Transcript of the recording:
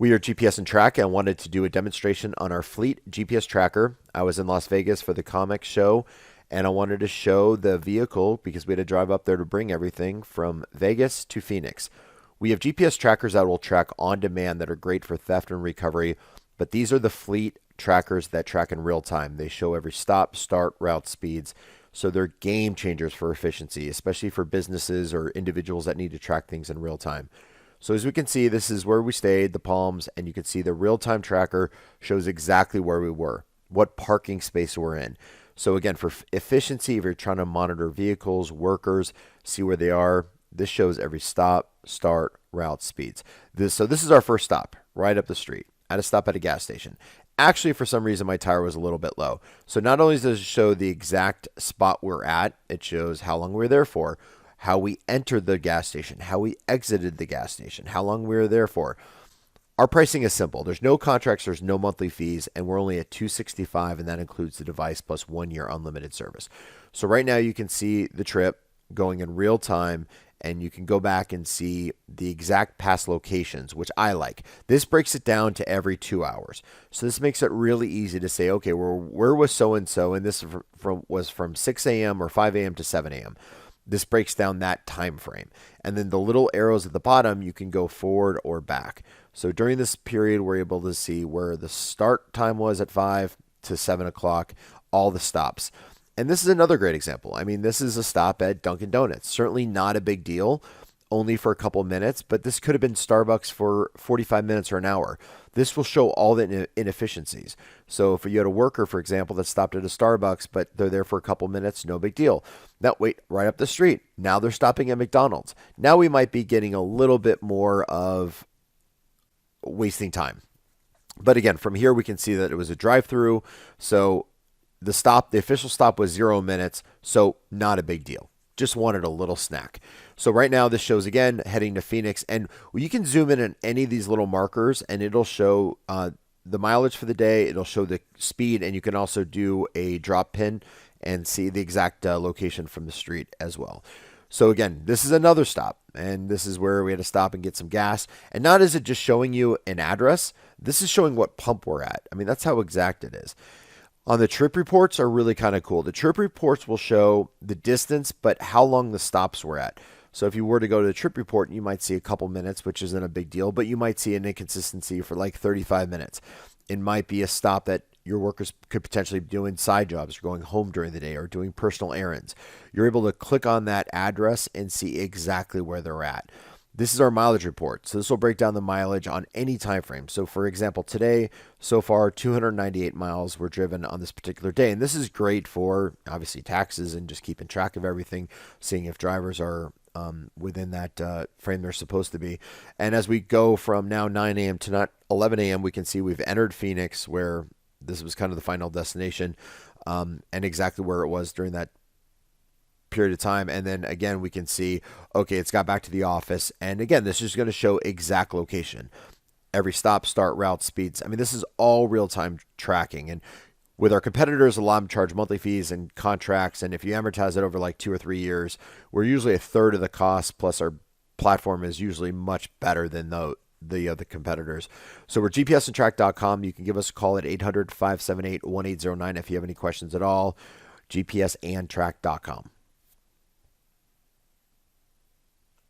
We are GPS and Track and wanted to do a demonstration on our fleet GPS tracker. I was in Las Vegas for the comic show and I wanted to show the vehicle because we had to drive up there to bring everything from Vegas to Phoenix. We have GPS trackers that will track on demand that are great for theft and recovery, but these are the fleet trackers that track in real time. They show every stop, start, route, speeds. So they're game changers for efficiency, especially for businesses or individuals that need to track things in real time. So as we can see, this is where we stayed, the Palms, and you can see the real-time tracker shows exactly where we were, what parking space we're in. So again, for efficiency, if you're trying to monitor vehicles, workers, see where they are, this shows every stop, start, route, speeds. So this is our first stop, right up the street, at a stop at a gas station. Actually, for some reason, my tire was a little bit low. So not only does it show the exact spot we're at, it shows how long we were there for, how we entered the gas station, how we exited the gas station, how long we were there for. Our pricing is simple. There's no contracts, there's no monthly fees, and we're only at $265, and that includes the device plus 1 year unlimited service. So right now you can see the trip going in real time, and you can go back and see the exact past locations, which I like. This breaks it down to every 2 hours. So this makes it really easy to say, okay, where was so-and-so, and this was from 6 a.m. or 5 a.m. to 7 a.m. This breaks down that time frame. And then the little arrows at the bottom, you can go forward or back. So during this period, we're able to see where the start time was at 5 to 7 o'clock, all the stops. And this is another great example. I mean, this is a stop at Dunkin' Donuts. Certainly not a big deal, only for a couple minutes, but this could have been Starbucks for 45 minutes or an hour. This will show all the inefficiencies. So if you had a worker, for example, that stopped at a Starbucks, but they're there for a couple minutes, no big deal. Now, wait, right up the street. Now they're stopping at McDonald's. Now we might be getting a little bit more of wasting time. But again, from here, we can see that it was a drive-through. So the official stop was 0 minutes. So not a big deal. Just wanted a little snack. So right now this shows again heading to Phoenix, and you can zoom in on any of these little markers and it'll show the mileage for the day. It'll show the speed, and you can also do a drop pin and see the exact location from the street as well. So again, this is another stop, and this is where we had to stop and get some gas. And not is it just showing you an address, this is showing what pump we're at. I mean, that's how exact it is. On the trip reports are really kind of cool. The trip reports will show the distance, but how long the stops were at. So if you were to go to the trip report, you might see a couple minutes, which isn't a big deal, but you might see an inconsistency for like 35 minutes. It might be a stop that your workers could potentially be doing side jobs or going home during the day or doing personal errands. You're able to click on that address and see exactly where they're at. This is our mileage report. So this will break down the mileage on any time frame. So for example, today, so far, 298 miles were driven on this particular day. And this is great for obviously taxes and just keeping track of everything, seeing if drivers are within that frame they're supposed to be. And as we go from now 9 a.m. to not 11 a.m., we can see we've entered Phoenix, where this was kind of the final destination, and exactly where it was during that period of time. And then again, we can see, okay, it's got back to the office. And again, this is going to show exact location, every stop, start, route, speeds. I mean, this is all real-time tracking. And with our competitors, a lot of them charge monthly fees and contracts. And if you amortize it over like 2 or 3 years, we're usually a third of the cost. Plus our platform is usually much better than the other competitors. So we're gpsandtrack.com. You can give us a call at 800-578-1809 if you have any questions at all. gpsandtrack.com.